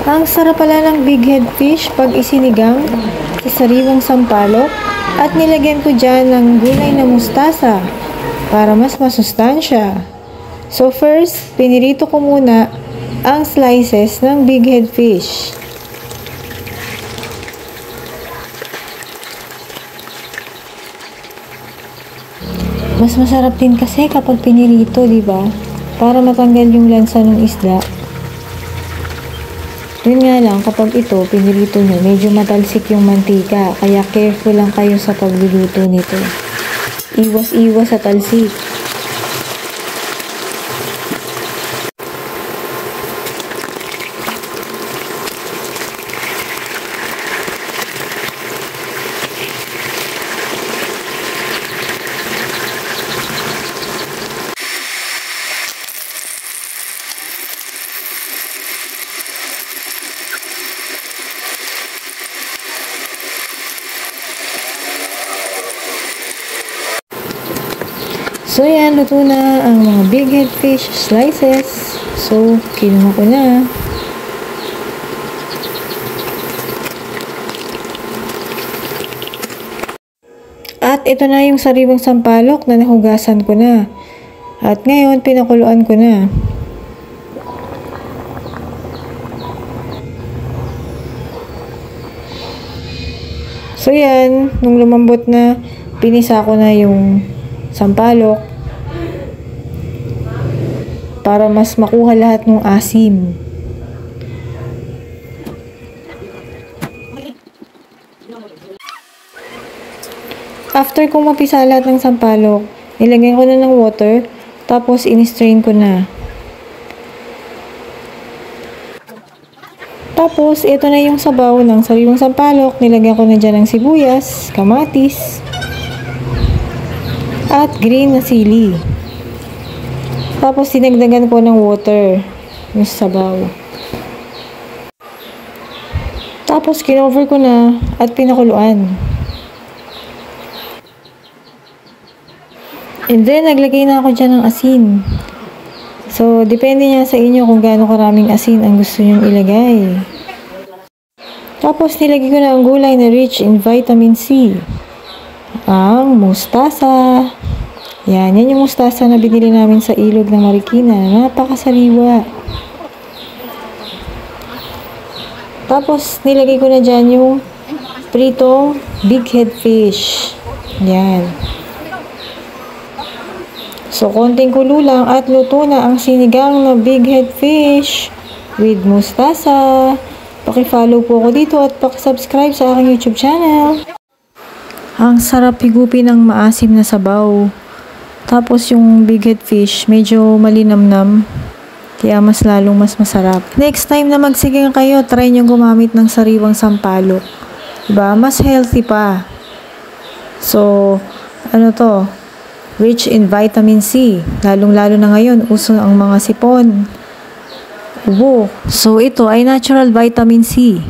Ang sarap pala ng big head fish pag isinigang sa sariwang sampalok at nilagyan ko dyan ng gulay na mustasa para mas masustansya. So first, pinirito ko muna ang slices ng big head fish. Mas masarap din kasi kapag pinirito, di ba? Para matanggal yung lansa ng isda. Yun nga lang, kapag ito, pinirito nyo, medyo matalsik yung mantika. Kaya careful lang kayo sa pagluluto nito. Iwas-iwas sa talsik. So yan, luto na ang mga big head fish slices. So, kinuha ko na. At ito na yung sariwang sampalok na nahugasan ko na. At ngayon, pinakuluan ko na. So yan, nung lumambot na, pinisa ko na yung sampalok para mas makuha lahat ng asim. After kong mapisa lahat ng sampalok, nilagyan ko na ng water, tapos in-strain ko na. Tapos, ito na yung sabaw ng sariwang sampalok. Nilagyan ko na dyan ng sibuyas, kamatis, at green na sili. Tapos, dinagdagan ko ng water yung sabaw. Tapos, kinover ko na at pinakuluan. And then, naglagay na ako dyan ng asin. So, depende niya sa inyo kung gaano karaming asin ang gusto nyong ilagay. Tapos, nilagay ko na ang gulay na rich in vitamin C. Ang mustasa. Yan yung mustasa na binili namin sa ilog ng Marikina. Napakasariwa. Tapos, nilagay ko na dyan yung pritong big head fish. Yan. So, konting kulo lang at luto na ang sinigang na big head fish with mustasa. Paki-follow po ako dito at paki-subscribe sa aking YouTube channel. Ang sarap higupin ng maasim na sabaw. Tapos yung big head fish, medyo malinamnam. Kaya mas lalong mas masarap. Next time na magsigang kayo, try nyo gumamit ng sariwang sampalok. Diba? Mas healthy pa. So, ano to? Rich in vitamin C. Lalong-lalo na ngayon, uso ang mga sipon. Ubo. So, ito ay natural vitamin C.